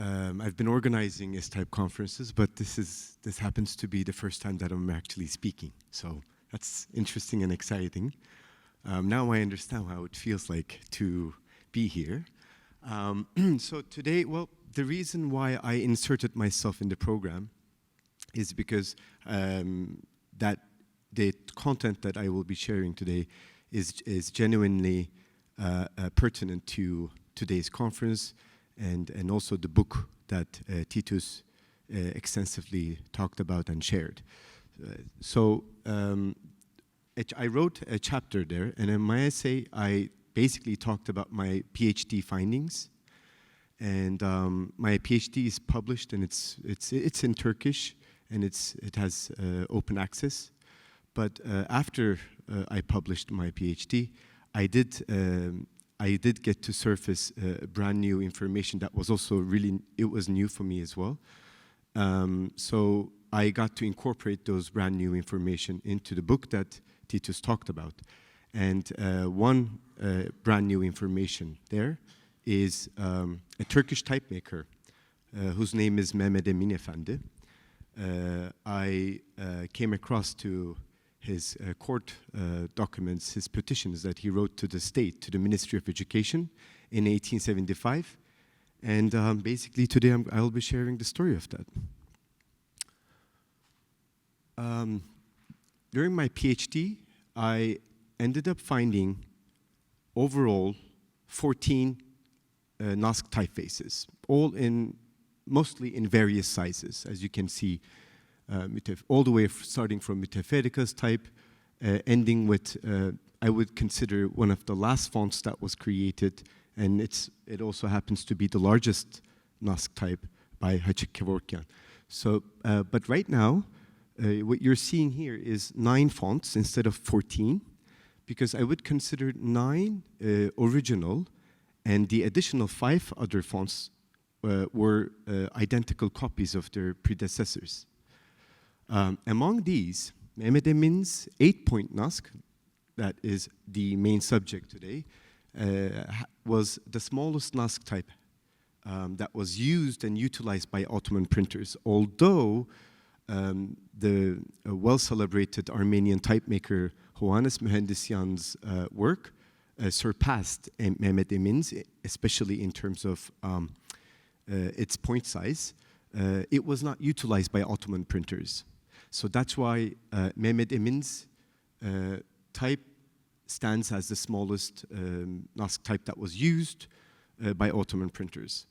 I've been organizing S-type conferences, but this happens to be the first time that I'm actually speaking. So that's interesting and exciting. Now I understand how it feels like to be here. So today, well, the reason why I inserted myself in the program is because that the content that I will be sharing today is genuinely pertinent to today's conference and also the book that Titus extensively talked about and shared. I wrote a chapter there, and in my essay, I basically talked about my PhD findings. And my PhD is published, and it's in Turkish, and it has open access. But after I published my PhD, I did get to surface brand new information that was also it was new for me as well. So I got to incorporate those brand new information into the book that Titus talked about. And one brand new information there is a Turkish type maker whose name is Mehmed Emin Efendi. I came across to his court documents, his petitions that he wrote to the state, to the Ministry of Education in 1875. And basically today I'll be sharing the story of that. During my PhD, I ended up finding overall 14 Naskh typefaces, mostly in various sizes, as you can see, all the way starting from Mutaferricas type, ending with, I would consider one of the last fonts that was created, and it also happens to be the largest Naskh type by Hachik Kevorkian. So, but right now, what you're seeing here is 9 fonts instead of 14, because I would consider 9 original, and the additional 5 other fonts were identical copies of their predecessors. Among these, Mehmed Emin's 8-point Naskh, that is the main subject today, was the smallest Naskh type that was used and utilized by Ottoman printers, although the well-celebrated Armenian type maker Hovhannes Mohandisyan's work surpassed Mehmed Emin's, especially in terms of its point size. It was not utilized by Ottoman printers. So that's why Mehmed Emin's type stands as the smallest Naskh type that was used by Ottoman printers.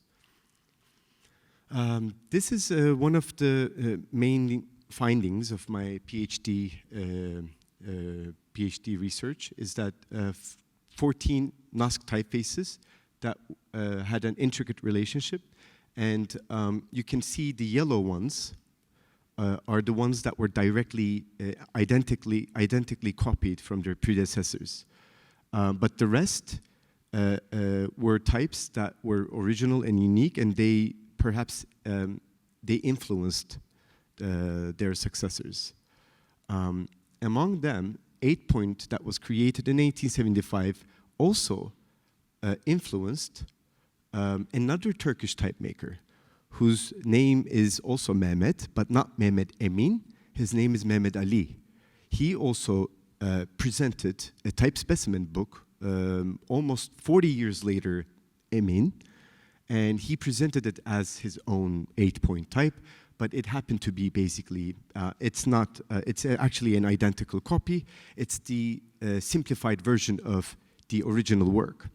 This is one of the main findings of my PhD research, is that 14 Naskh typefaces that had an intricate relationship, and you can see the yellow ones are the ones that were directly, identically copied from their predecessors. But the rest were types that were original and unique, and they perhaps they influenced their successors. Among them, 8-point that was created in 1875 also influenced another Turkish type maker whose name is also Mehmet, but not Mehmed Emin. His name is Mehmed Ali. He also presented a type specimen book almost 40 years later, Emin, and he presented it as his own 8-point type, but it happened to be basically, it's actually an identical copy. It's the simplified version of the original work.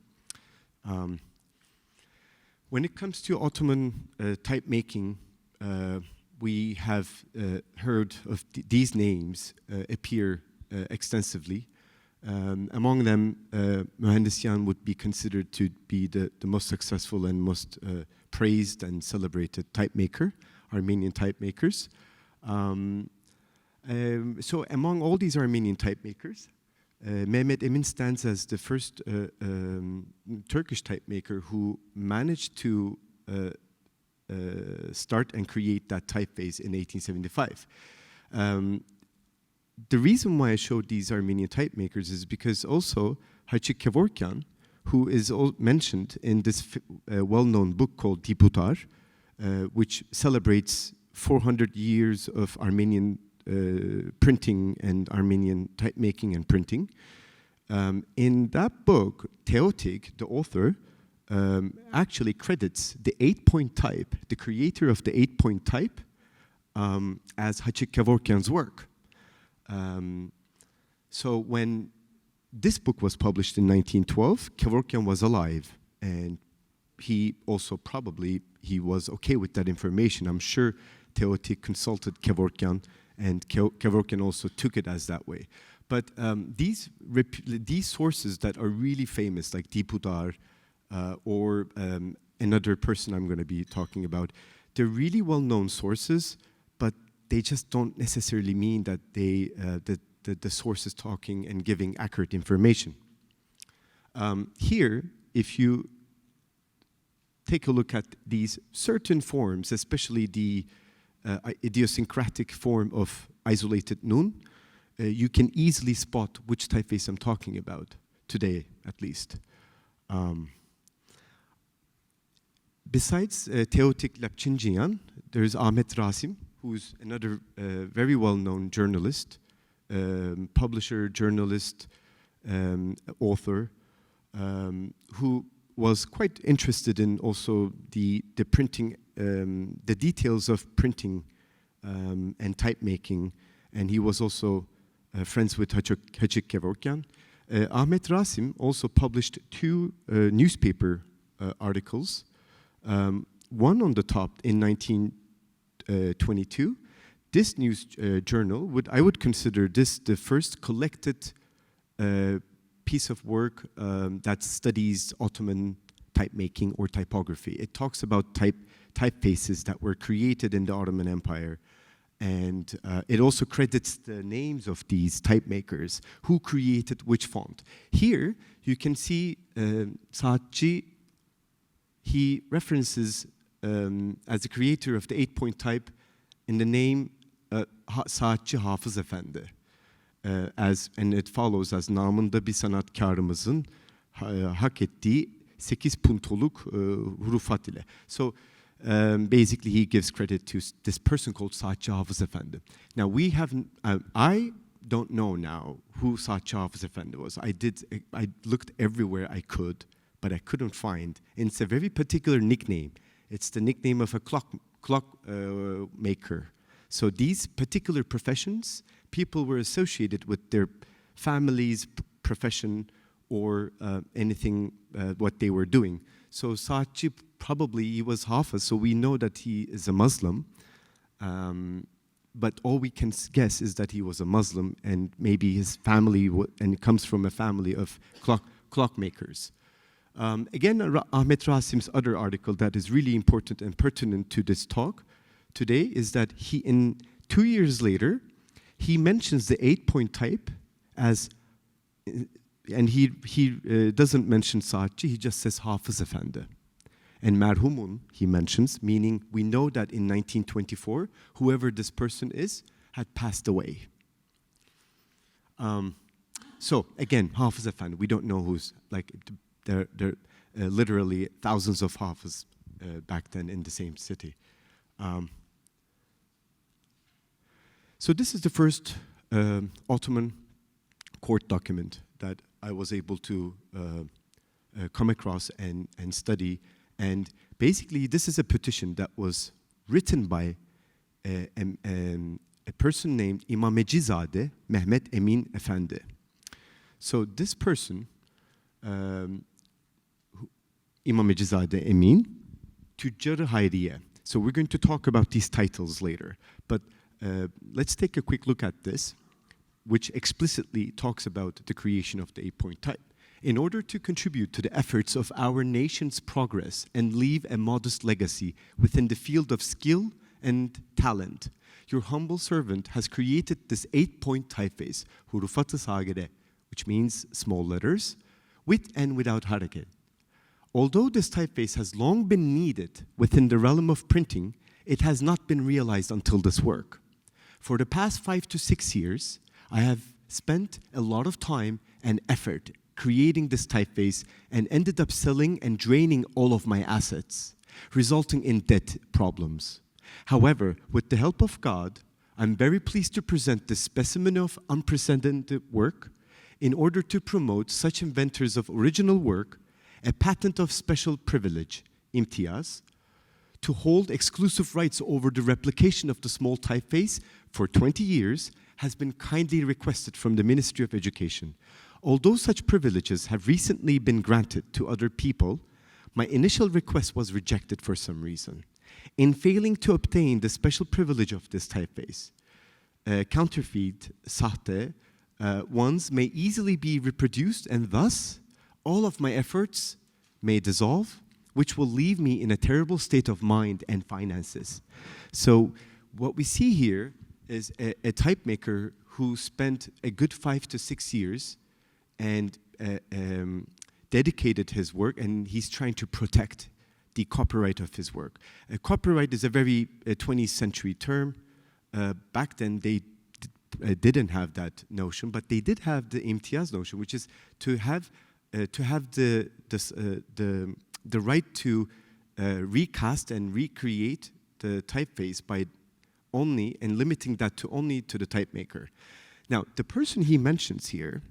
When it comes to Ottoman type making, we have heard of these names appear extensively. Among them, Mohandisyan would be considered to be the most successful and most praised and celebrated type maker, Armenian type makers. So among all these Armenian type makers, Mehmed Emin stands as the first Turkish type maker who managed to start and create that typeface in 1875. The reason why I showed these Armenian type makers is because also Hachik Kevorkian, who is mentioned in this well-known book called Diputar, which celebrates 400 years of Armenian printing and Armenian type making and printing. In that book, Teotik, the author, actually credits the 8-point type, the creator of the 8-point type, as Hachik Kevorkian's work. So when this book was published in 1912, Kevorkian was alive, and he also probably, he was okay with that information. I'm sure Teotik consulted Kevorkian, and Kevorkian also took it as that way. But these sources that are really famous, like Dipudar, or another person I'm going to be talking about, they're really well-known sources, but they just don't necessarily mean that they, the source is talking and giving accurate information. Here, if you take a look at these certain forms, especially the idiosyncratic form of isolated nun, you can easily spot which typeface I'm talking about, today at least. Besides Teotik Lapchinjian, there's Ahmet Rasim, who's another very well-known journalist, publisher, journalist, author, who was quite interested in also the printing, the details of printing and type making, and he was also friends with Hachik Kevorkian. Ahmet Rasim also published 2 newspaper articles, one on the top in 1922. This news journal, I would consider this the first collected piece of work that studies Ottoman type making or typography. It talks about typefaces that were created in the Ottoman Empire. And it also credits the names of these type makers, who created which font. Here, you can see Saatçi, he references as the creator of the 8-point type in the name Saatçi Hafız Efendi. And it follows as namında bir sanatkarımızın hak ettiği 8 puntoluk hurufat ile. So basically he gives credit to this person called Saatçi Hafız Efendi. Now we haven't, I don't know now who Saatçi Hafız Efendi was. I looked everywhere I could, but I couldn't find. And it's a very particular nickname. It's the nickname of a clock maker. So these particular professions, people were associated with their family's profession or anything what they were doing. So Saatçi, probably he was Hafiz, so we know that he is a Muslim. But all we can guess is that he was a Muslim, and maybe his family, and comes from a family of clockmakers. Again, Ahmet Rasim's other article that is really important and pertinent to this talk today is that he, in 2 years later, he mentions the 8-point type as, and he doesn't mention Saatçi, he just says Hafız Efendi. And merhumun, he mentions, meaning we know that in 1924, whoever this person is had passed away. So again, Hafız Efendi, we don't know who's, like, there are literally thousands of Hafız back then in the same city. So this is the first Ottoman court document that I was able to come across and study. And basically, this is a petition that was written by a person named İmamecizade Mehmed Emin Efendi. So this person, İmamecizade Emin, Tüccar-ı Hayriye. So we're going to talk about these titles later. But let's take a quick look at this, which explicitly talks about the creation of the 8-point type. In order to contribute to the efforts of our nation's progress and leave a modest legacy within the field of skill and talent, your humble servant has created this 8-point typeface, hurufat-ı sagire, which means small letters, with and without hareket. Although this typeface has long been needed within the realm of printing, it has not been realized until this work. For the past 5 to 6 years, I have spent a lot of time and effort creating this typeface and ended up selling and draining all of my assets. resulting in debt problems. However, with the help of God, I'm very pleased to present this specimen of unprecedented work in order to promote such inventors of original work a patent of special privilege, imtiyaz, to hold exclusive rights over the replication of the small typeface for 20 years has been kindly requested from the Ministry of Education. Although such privileges have recently been granted to other people, my initial request was rejected for some reason. In failing to obtain the special privilege of this typeface, counterfeit, sahte, ones may easily be reproduced, and thus all of my efforts may dissolve, which will leave me in a terrible state of mind and finances. So what we see here is a type maker who spent a good 5 to 6 years and dedicated his work, and he's trying to protect the copyright of his work. Copyright is a very 20th century term. Back then, they didn't have that notion, but they did have the imtiyaz notion, which is to have the right to recast and recreate the typeface by only and limiting that to only to the type maker. Now, the person he mentions here,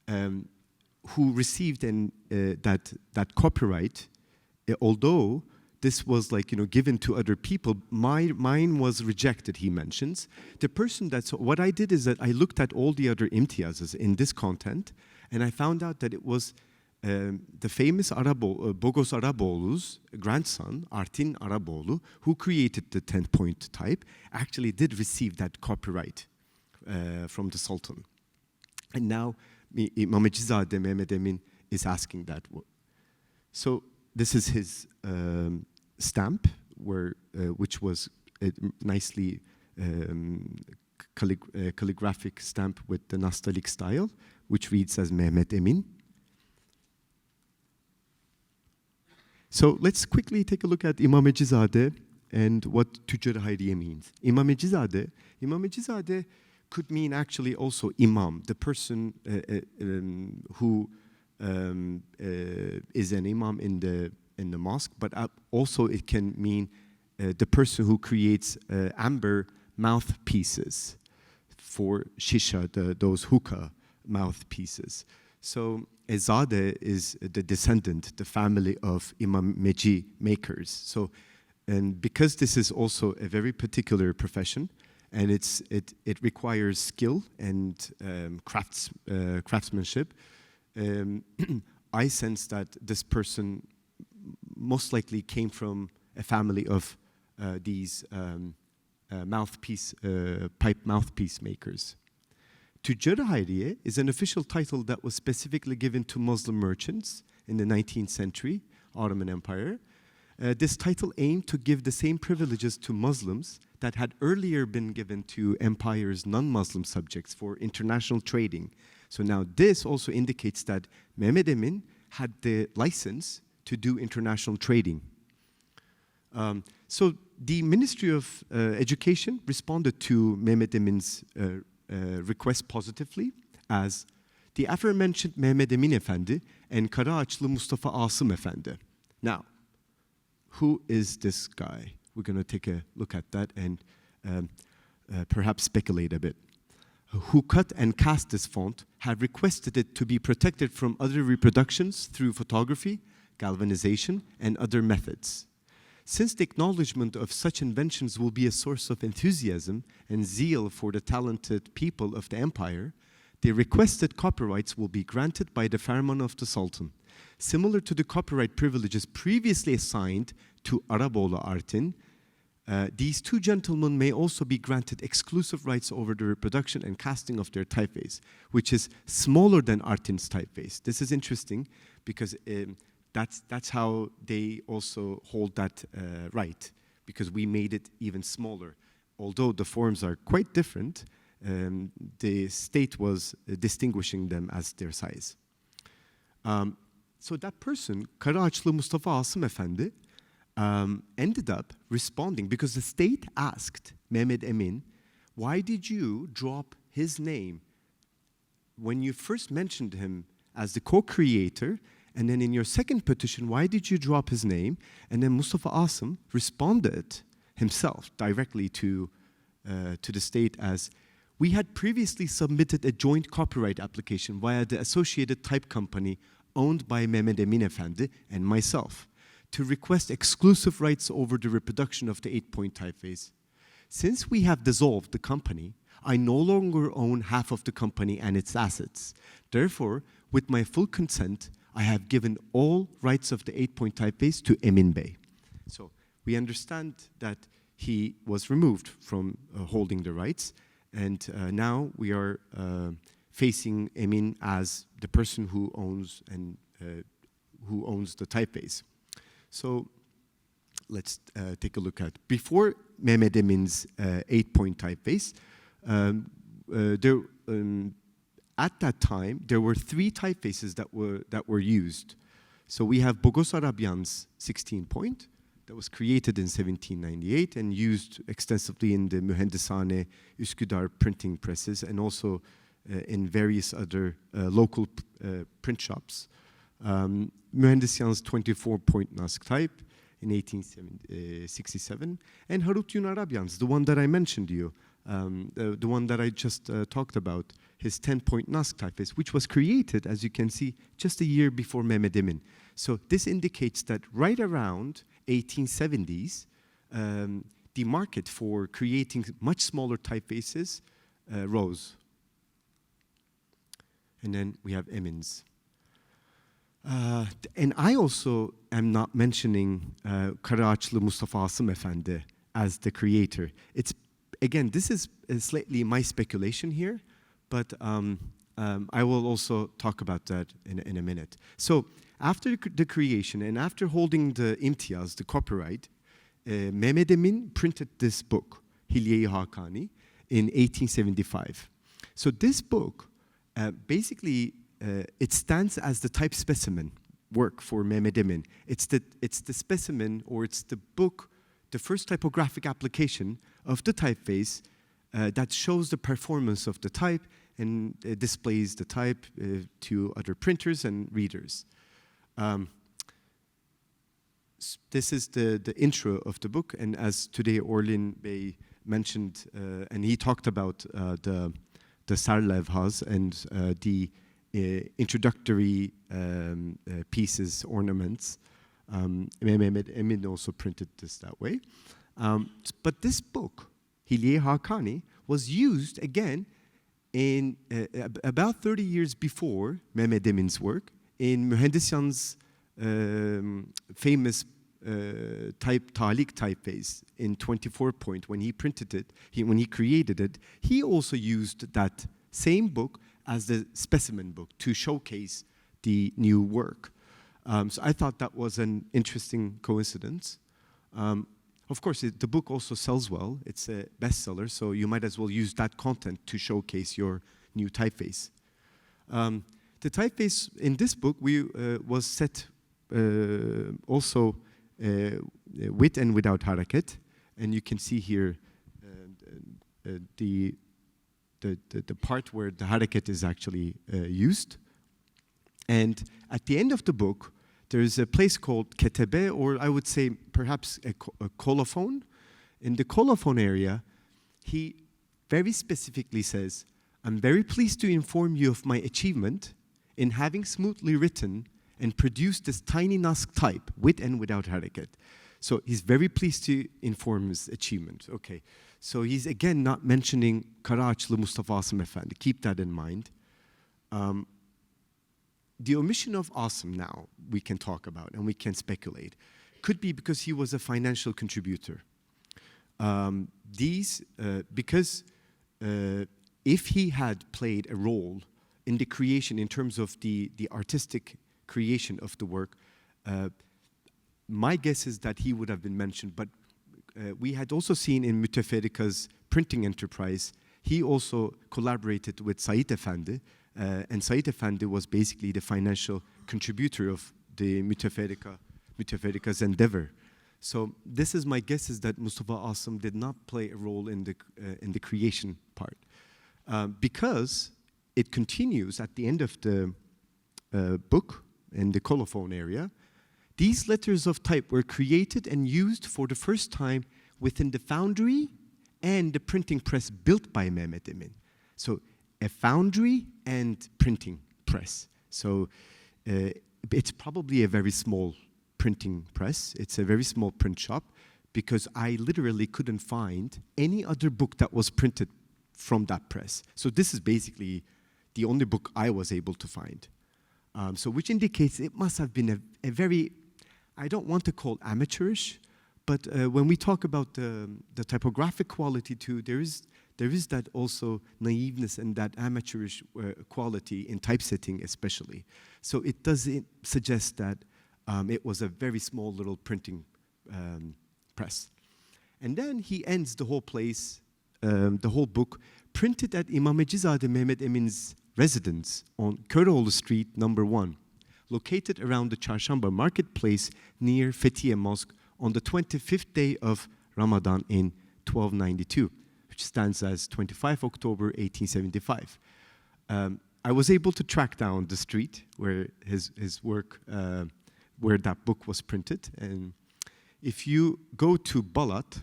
who received that copyright, although this was given to other people, mine was rejected, he mentions. The person what I did is that I looked at all the other imtiyazes in this content, and I found out that it was the famous Bogos Araboğlu's grandson, Artin Araboğlu, who created the 10-point type, actually did receive that copyright from the Sultan. And now Imamecizade Mehmed Emin is asking that. So this is his stamp, which was a nicely calligraphic stamp with the Nastaliq style, which reads as Mehmed Emin. So let's quickly take a look at Imamecizade and what Tüccar Hayriye means. Imamecizade could mean actually also imam, the person who is an imam in the mosque, but also it can mean the person who creates amber mouthpieces for shisha, those hookah mouthpieces. So Ezade is the descendant, the family of Imam Meji makers. So, and because this is also a very particular profession, and it requires skill and craftsmanship, I sense that this person most likely came from a family of these pipe mouthpiece makers. Tüccar Hayriye is an official title that was specifically given to Muslim merchants in the 19th century, Ottoman Empire. This title aimed to give the same privileges to Muslims that had earlier been given to empire's non-Muslim subjects for international trading. So now this also indicates that Mehmed Emin had the license to do international trading. So the Ministry of Education responded to Mehmed Emin's request positively, as the aforementioned Mehmed Emin Efendi and Karaağaçlı Mustafa Asım Efendi. Now, who is this guy? We're going to take a look at that and perhaps speculate a bit. Who cut and cast this font have requested it to be protected from other reproductions through photography, galvanization, and other methods. Since the acknowledgement of such inventions will be a source of enthusiasm and zeal for the talented people of the empire, the requested copyrights will be granted by the Ferman of the Sultan. Similar to the copyright privileges previously assigned to Araboğlu Artin, these two gentlemen may also be granted exclusive rights over the reproduction and casting of their typeface, which is smaller than Artin's typeface. This is interesting because that's how they also hold that right, because we made it even smaller. Although the forms are quite different, the state was distinguishing them as their size. So that person, Karaağaçlı Mustafa Asım Efendi, ended up responding because the state asked Mehmed Emin, why did you drop his name when you first mentioned him as the co-creator And then in your second petition, why did you drop his name? And then Mustafa Asım responded himself directly to the state as, we had previously submitted a joint copyright application via the associated type company owned by Mehmed Emin Efendi and myself to request exclusive rights over the reproduction of the 8-point typeface. Since we have dissolved the company, I no longer own half of the company and its assets. Therefore, with my full consent, I have given all rights of the 8-point typeface to Emin Bey. So we understand that he was removed from holding the rights, and now we are facing Emin as the person who owns the typeface. So let's take a look at, before Mehmed Emin's 8-point typeface, at that time, there were 3 typefaces that were used. So we have Bogos Arabian's 16-point that was created in 1798 and used extensively in the Mühendishane Üsküdar printing presses and also in various other local print shops. Mühendisyan's 24-point Naskh type in 1867, and Harutyun Arabian's, the one that I mentioned to you, the one that I just talked about, his 10-point Naskh typeface, which was created, as you can see, just a year before Mehmed Emin. So this indicates that right around 1870s, the market for creating much smaller typefaces rose. And then we have Emin's. And I also am not mentioning Karaağaçlı Mustafa Asım Efendi as the creator. It's, again, this is slightly my speculation here, but I will also talk about that in a minute. So after the creation and after holding the imtiyaz, the copyright, Mehmed Emin printed this book, Hilye-i Hakani, in 1875. So this book, basically, it stands as the type specimen work for Mehmed Emin. It's the specimen, or it's the book, the first typographic application of the typeface that shows the performance of the type and displays the type to other printers and readers. This is the intro of the book, and as today Orlin Bey mentioned, and he talked about the sarlevhas and the introductory pieces, ornaments. Mehmed Emin also printed this that way. But this book, Hilye-i Hakani, was used again in about 30 years before Mehmed Emin's work in Mühendisyan's famous talik typeface in 24-point. When he printed it, when he created it, he also used that same book as the specimen book to showcase the new work. So I thought that was an interesting coincidence. Of course, the book also sells well. It's a bestseller, so you might as well use that content to showcase your new typeface. The typeface in this book was set also with and without harakat, and you can see here the part where the harakat is actually used. And at the end of the book, there is a place called ketebe, or I would say perhaps a colophon. In the colophon area, he very specifically says, "I'm very pleased to inform you of my achievement in having smoothly written and produced this tiny Naskh type with and without harakat." So he's very pleased to inform his achievement. Okay, so he's again not mentioning Karaağaçlı Mustafa Asım Efendi. Keep that in mind. The omission of Asım now we can talk about and we can speculate. Could be because he was a financial contributor. Because if he had played a role in the creation in terms of the artistic creation of the work, my guess is that he would have been mentioned. But we had also seen in Müteferrika's printing enterprise, he also collaborated with Said Efendi, and Said Efendi was basically the financial contributor of the Müteferrika's endeavor. So this is my guess, is that Mustafa Asım did not play a role in the creation part, because it continues at the end of the book, in the colophon area. These letters of type were created and used for the first time within the foundry and the printing press built by Mehmed Emin. So a foundry and printing press. So it's probably a very small printing press. It's a very small print shop, because I literally couldn't find any other book that was printed from that press. So this is basically the only book I was able to find. So which indicates it must have been a very, I don't want to call amateurish, but when we talk about the typographic quality too, there is that also naiveness and that amateurish quality in typesetting especially. So it does suggest that it was a very small little printing press. And then he ends the whole place, the whole book, printed at İmamecizade Mehmed Emin's residence on Köroğlu Street, number 1, located around the Çarşamba marketplace near Fethiye Mosque on the 25th day of Ramadan in 1292, which stands as 25 October 1875. I was able to track down the street where his work, where that book was printed. And if you go to Balat,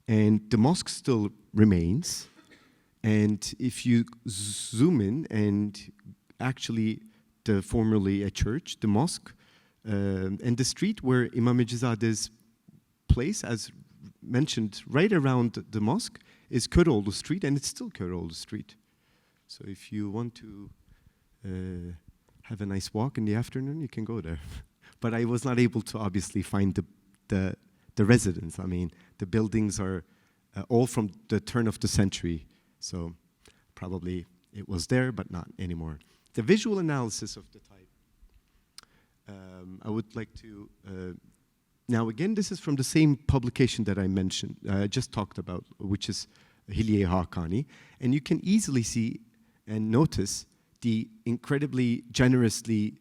and the mosque still remains, and if you zoom in, and actually formerly a church, the mosque, and the street where İmamecizade's place, as mentioned, right around the mosque, is Köroğlu Street, and it's still Köroğlu Street. So if you want to have a nice walk in the afternoon, you can go there. But I was not able to obviously find the residence. I mean, the buildings are all from the turn of the century, so probably it was there, but not anymore. The visual analysis of the type. I would like to, now again, this is from the same publication that I mentioned, just talked about, which is Hilye-i Hakani, and you can easily see and notice the incredibly generously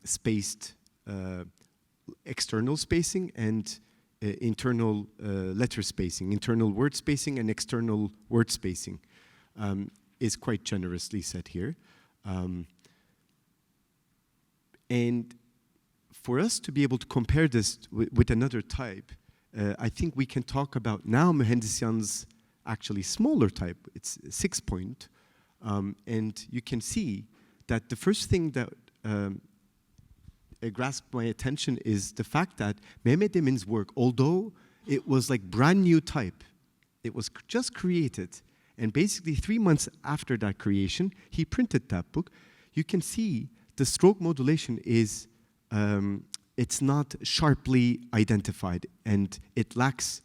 spaced external spacing and internal letter spacing, internal word spacing and external word spacing is quite generously set here. And for us to be able to compare this with another type, I think we can talk about now Mühendisyan's actually smaller type. It's 6-point. And you can see that the first thing that grasped my attention is the fact that Mehmed Emin's work, although it was like brand new type, it was just created, and basically 3 months after that creation, he printed that book. You can see the stroke modulation is, it's not sharply identified, and it lacks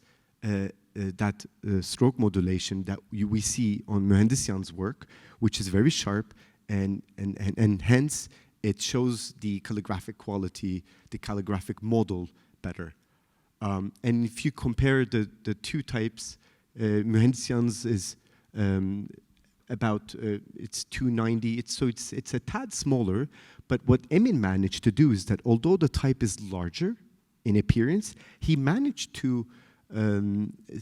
that stroke modulation that we see on Mühendisyan's work, which is very sharp, and hence it shows the calligraphic quality, the calligraphic model better. And if you compare the two types, Mühendisyan's is about, it's 290, it's a tad smaller, but what Emin managed to do is that although the type is larger in appearance, he managed to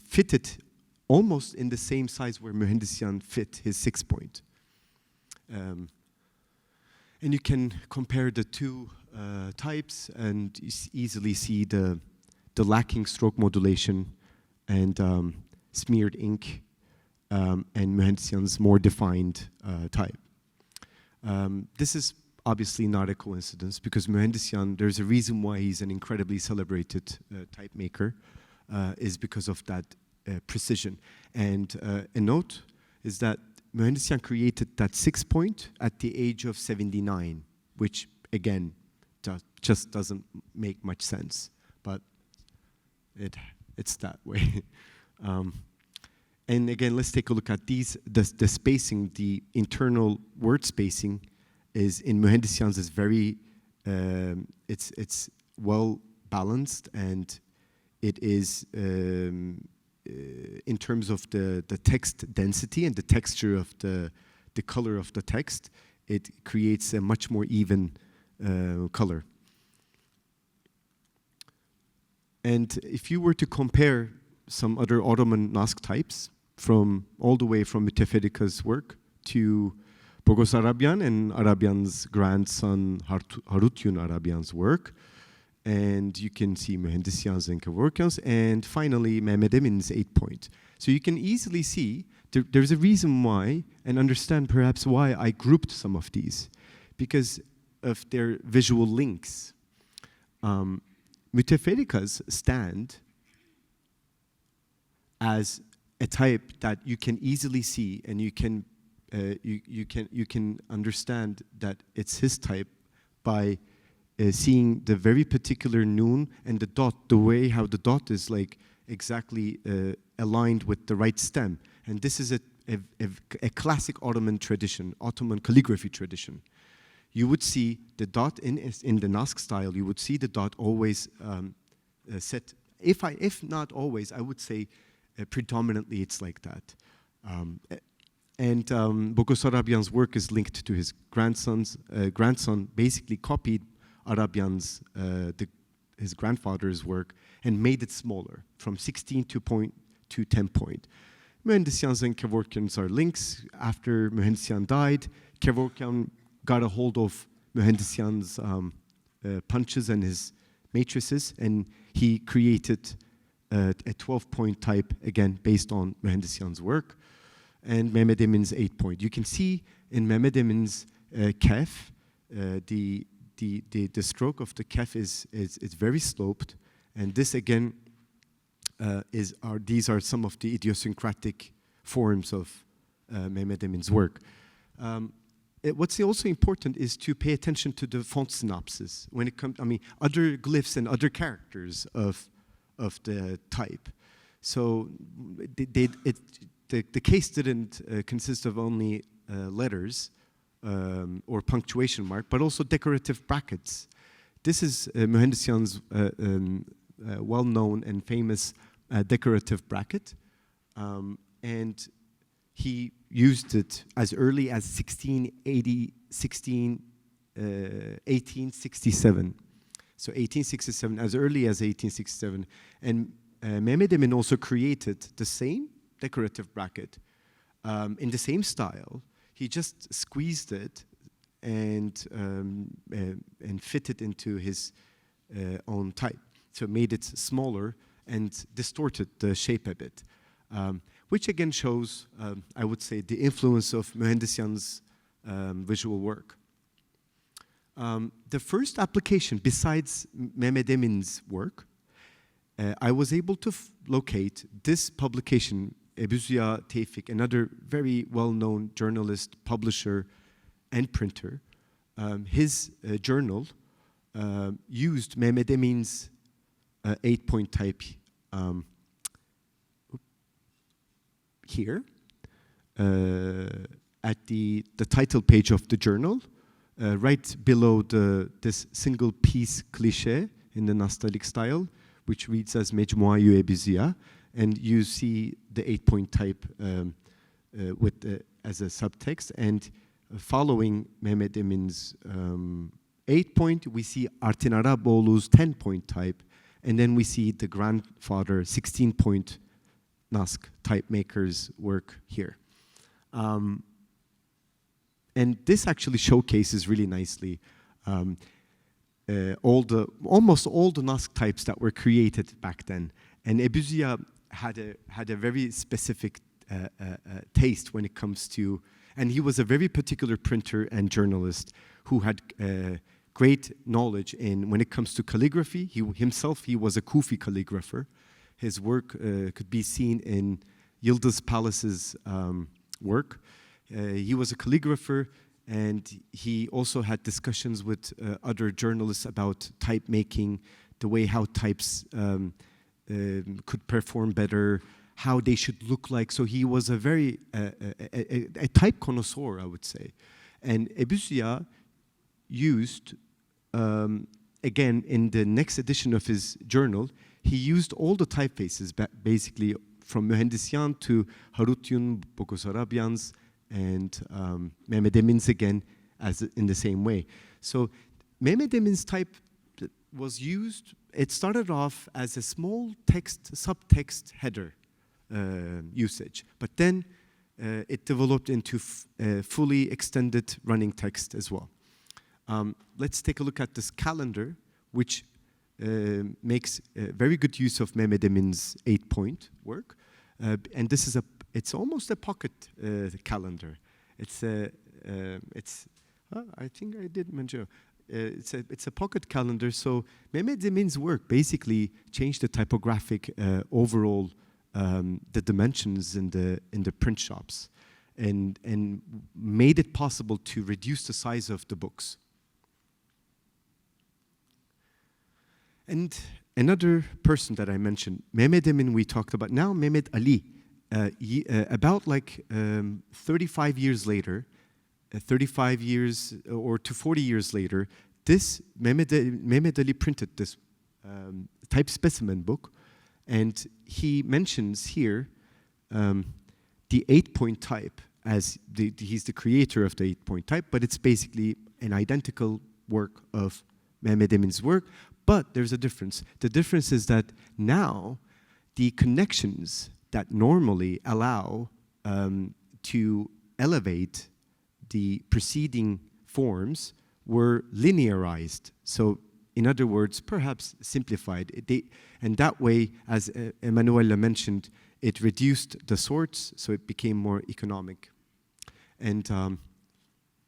fit it almost in the same size where Mühendisyan fit his 6-point. And you can compare the two types and easily see the lacking stroke modulation and smeared ink and Mühendisyan's more defined type. This is obviously not a coincidence, because Mühendisyan, there's a reason why he's an incredibly celebrated type maker, is because of that precision. And a note is that Mühendisyan created that 6-point at the age of 79, which again just doesn't make much sense, but it's that way. And again, let's take a look at these. The spacing, the internal word spacing, is in Mühendisyan's is very, it's well balanced, and it is in terms of the text density and the texture of the color of the text, it creates a much more even color. And if you were to compare some other Ottoman Naskh types, from all the way from Müteferrika's work to Bogos Arabian and Arabian's grandson Harutyun Arabian's work. And you can see Mühendisyan's and Kevorkian's, and finally Mehmed Emin's 8-point. So you can easily see there's a reason why, and understand perhaps why I grouped some of these, because of their visual links. Müteferrikas stand as a type that you can easily see, and you can understand that it's his type by seeing the very particular noon and the dot, the way how the dot is like exactly aligned with the right stem. And this is a classic Ottoman tradition, Ottoman calligraphy tradition. You would see the dot in the Naskh style, you would see the dot always set. If not always, I would say predominantly it's like that. Bogos Arabian's work is linked to his grandson basically copied Arabian's, his grandfather's work, and made it smaller, from 16 to 10 point. Mühendisyan's and Kevorkian's are links. After Mühendisyan died, Kevorkian got a hold of Mühendisyan's punches and his matrices, and he created a 12-point type, again, based on Mühendisyan's work, and Mehmed Emin's 8-point. You can see in Mehmed Emin's kef, the stroke of the kef is very sloped, and this again these are some of the idiosyncratic forms of Mehmed Emin's work. What's also important is to pay attention to the font synopsis when it comes, other glyphs and other characters of the type. So the case didn't consist of only letters or punctuation mark, but also decorative brackets. This is Mühendisyan's well-known and famous decorative bracket, and he used it as early as 1867. So 1867, as early as 1867. And Mehmed Emin also created the same decorative bracket in the same style. He just squeezed it and fit it into his own type. So made it smaller and distorted the shape a bit, which again shows, I would say, the influence of Mühendisyan's visual work. The first application, besides Mehmed Emin's work, I was able to locate this publication, Ebu Ziya Tevfik, another very well-known journalist, publisher, and printer. His journal used Mehmed Emin's 8-point type here at the title page of the journal, right below this single piece cliché in the nostalgic style, which reads as Mecmuayu Ebu Ziya, and you see the 8-point type as a subtext, and following Mehmed Emin's 8-point, we see Artin Araboğlu's 10-point type, and then we see the grandfather 16-point Naskh type maker's work here. And this actually showcases really nicely almost all the Naskh types that were created back then. And Ebu Ziya had a very specific taste when it comes to, and he was a very particular printer and journalist who had great knowledge when it comes to calligraphy. He was a Kufi calligrapher. His work could be seen in Yıldız Palace's work. He was a calligrapher, and he also had discussions with other journalists about type making, the way how types could perform better, how they should look like. So he was a very a type connoisseur, I would say. And Ebu Ziya used, again, in the next edition of his journal, he used all the typefaces, basically from Mühendisyan to Harutyun, Bogos Arabian's, and Mehmed Emin's again, as in the same way. So Mehmed Emin's type was used, it started off as a small text, subtext header usage. But then it developed into fully extended running text as well. Let's take a look at this calendar, which makes very good use of Mehmed Emin's 8-point work. And this is it's almost a pocket calendar. I think I did mention. It's a pocket calendar. So Mehmed Emin's work basically changed the typographic overall, the dimensions in the print shops, and made it possible to reduce the size of the books. And another person that I mentioned, Mehmed Emin, we talked about. Now Mehmed Ali, about like 35 years later, 35 years or to 40 years later, this Mehmed Ali printed this type specimen book, and he mentions here the 8-point type as he's the creator of the 8-point type, but it's basically an identical work of Mehmed Emin's work. But there's a difference. The difference is that now the connections that normally allow to elevate the preceding forms were linearized. So in other words, perhaps simplified. And that way, as Emanuela mentioned, it reduced the sorts, so it became more economic. And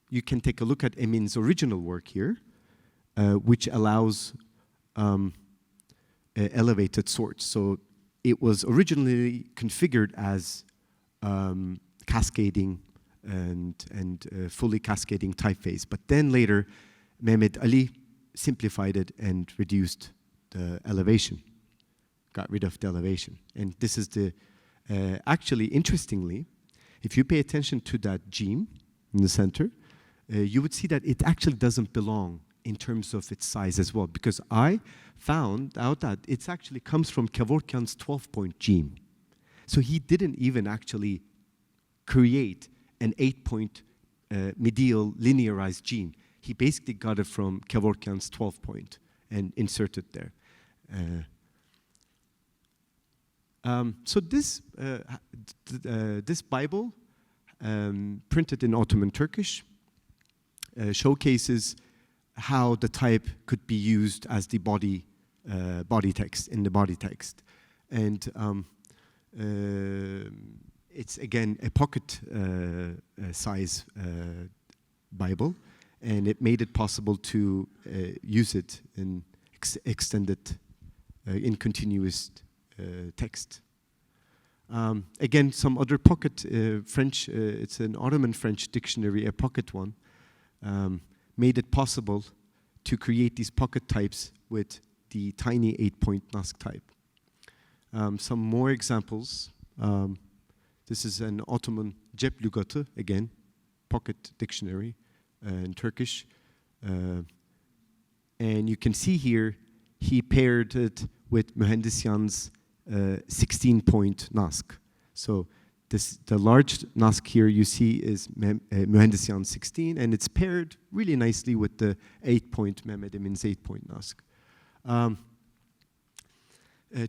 you can take a look at Emin's original work here, which allows elevated sorts. So it was originally configured as cascading and fully cascading typeface. But then later, Mehmed Ali simplified it and reduced the elevation, got rid of the elevation. And this is the, actually, interestingly, if you pay attention to that gene in the center, you would see that it actually doesn't belong in terms of its size as well, because I found out that it actually comes from Kevorkian's 12-point gene. So he didn't even actually create an 8-point medial linearized gene. He basically got it from Kevorkian's 12-point and inserted there. So this Bible, printed in Ottoman Turkish, showcases how the type could be used as the body text, in the body text. And it's again a pocket size Bible, and it made it possible to use it in extended, in continuous text. Again, some other pocket French, it's an Ottoman French dictionary, a pocket one, made it possible to create these pocket types with the tiny 8-point Naskh type. Some more examples. This is an Ottoman Cep Lügatı, again, pocket dictionary in Turkish. And you can see here, he paired it with Mühendisyan's 16-point Naskh. So the large Naskh here you see is Mühendisyan 16, and it's paired really nicely with the 8-point Mehmed Emin's 8-point Naskh.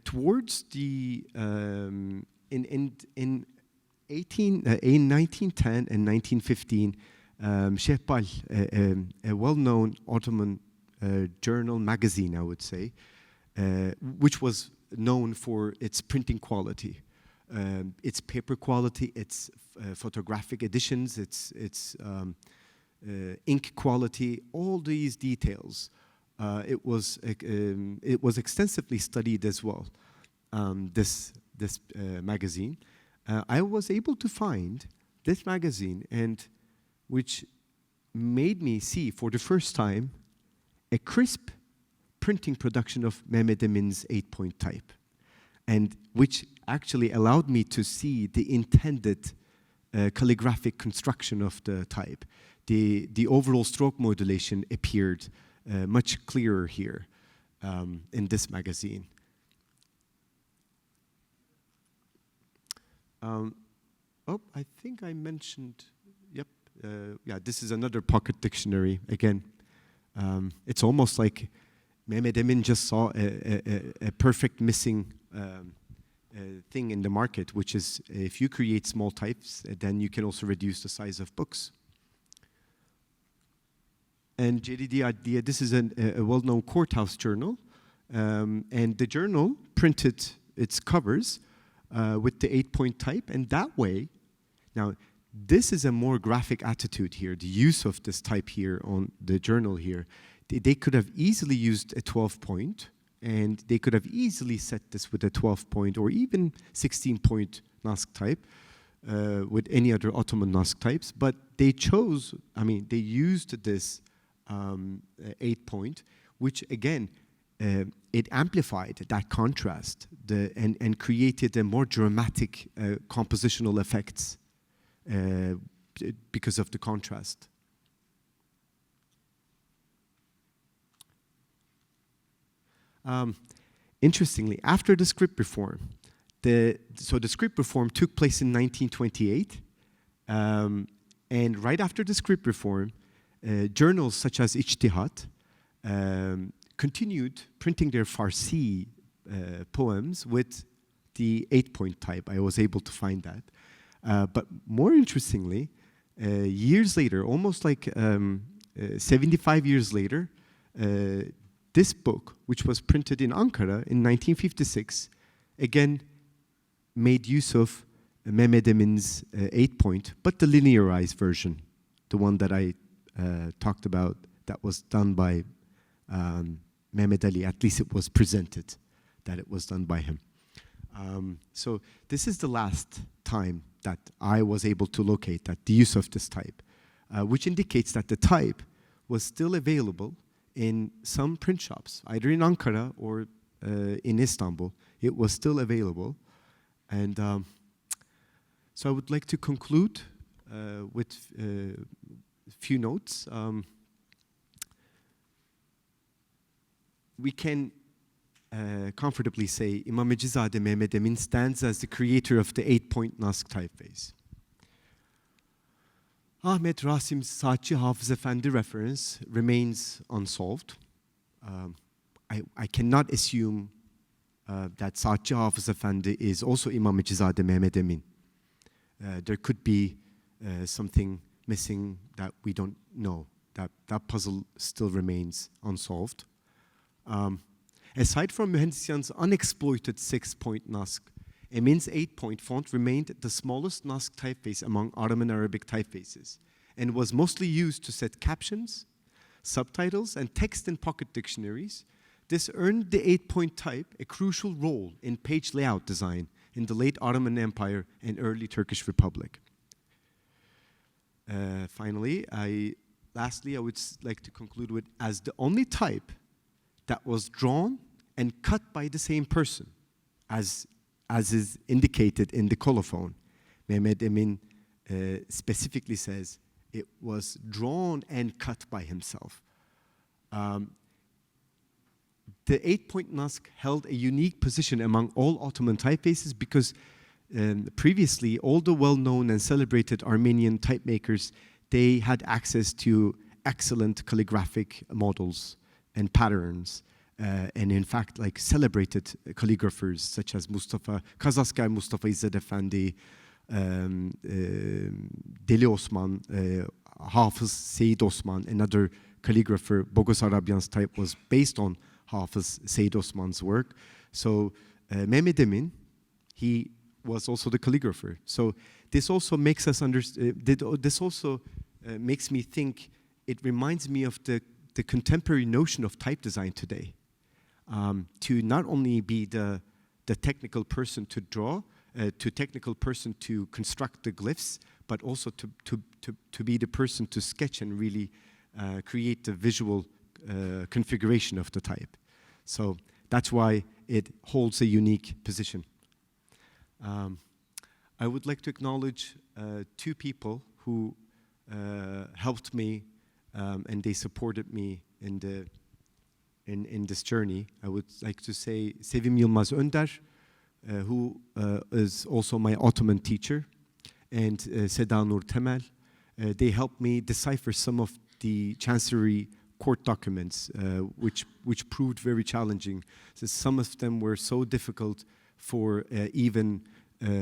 Towards the in 1910 and 1915, Şehbal, a well-known Ottoman journal magazine, I would say, which was known for its printing quality, its paper quality, its photographic editions, its ink quality, all these details. It was extensively studied as well. This magazine, I was able to find this magazine, and which made me see for the first time a crisp printing production of Mehmed Emin's 8-point type, and which actually allowed me to see the intended calligraphic construction of the type. The overall stroke modulation appeared much clearer here in this magazine. I think I mentioned, yep, yeah, this is another pocket dictionary. Again, it's almost like Mehmed Emin just saw a perfect missing thing in the market, which is if you create small types, then you can also reduce the size of books. And Ceridi Adliye, this is a well-known courthouse journal, and the journal printed its covers with the 8-point type, and that way, now this is a more graphic attitude here, the use of this type here on the journal here. They could have easily used a 12-point, and they could have easily set this with a 12-point or even 16-point Naskh type with any other Ottoman Naskh types, but they chose, I mean, they used this 8-point, which again, it amplified that contrast and created a more dramatic compositional effects because of the contrast. Interestingly, after the script reform, so the script reform took place in 1928, and right after the script reform, journals such as Ijtihad continued printing their Farsi poems with the 8-point type. I was able to find that. But more interestingly, years later, almost like 75 years later, this book, which was printed in Ankara in 1956, again made use of Mehmed Emin's 8-point, but the linearized version, the one that I talked about, that was done by Mehmed Ali. At least it was presented that it was done by him. So this is the last time that I was able to locate that the use of this type, which indicates that the type was still available in some print shops, either in Ankara or in Istanbul. It was still available. And so I would like to conclude with a few notes. We can comfortably say Imam Ecizade Mehmed Emin stands as the creator of the 8-point Naskh typeface. Ahmet Rasim Saatçi Hafız Efendi reference remains unsolved. I cannot assume that Saatçi Hafız Efendi is also Imam Ecizade Mehmed Emin. There could be something missing that we don't know. That puzzle still remains unsolved. Aside from Mühendisyan's unexploited 6-point Naskh, Emin's 8-point font remained the smallest Naskh typeface among Ottoman Arabic typefaces and was mostly used to set captions, subtitles, and text in pocket dictionaries. This earned the 8-point type a crucial role in page layout design in the late Ottoman Empire and early Turkish Republic. Finally, lastly, I would like to conclude with, as the only type that was drawn and cut by the same person, as is indicated in the colophon. Mehmed Emin specifically says it was drawn and cut by himself. The 8-point Naskh held a unique position among all Ottoman typefaces because previously all the well-known and celebrated Armenian type makers, they had access to excellent calligraphic models and patterns. And in fact, like celebrated calligraphers such as Kazaskai Mustafa İzzet Efendi, Deli Osman, Hafız Seyit Osman, another calligrapher. Bogos Arabyan's type was based on Hafız Seyit Osman's work. So Mehmed Emin, he was also the calligrapher. So this also makes us this also makes me think. It reminds me of the contemporary notion of type design today. To not only be the technical person to draw, technical person to construct the glyphs, but also to be the person to sketch and really create the visual configuration of the type. So that's why it holds a unique position. I would like to acknowledge two people who helped me and they supported me in this journey. I would like to say Sevim Yılmaz Önder, who is also my Ottoman teacher, and Seda Nur Temel. They helped me decipher some of the Chancery court documents, which proved very challenging. So some of them were so difficult for even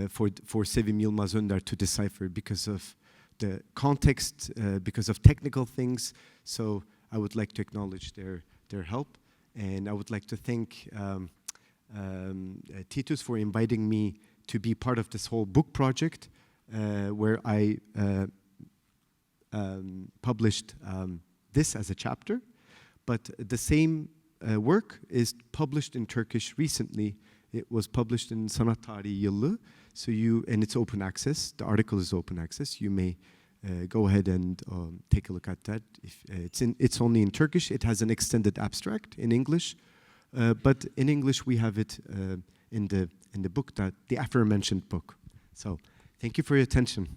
for Sevim Yılmaz Önder to decipher because of the context, because of technical things. So I would like to acknowledge their help, and I would like to thank Titus for inviting me to be part of this whole book project, where I published this as a chapter, but the same work is published in Turkish recently. It was published in Sanat Tarihi Yıllı, and it's open access. The article is open access. You may go ahead and take a look at that. If, it's only in Turkish. It has an extended abstract in English, but in English we have it in the book, the aforementioned book. So, thank you for your attention.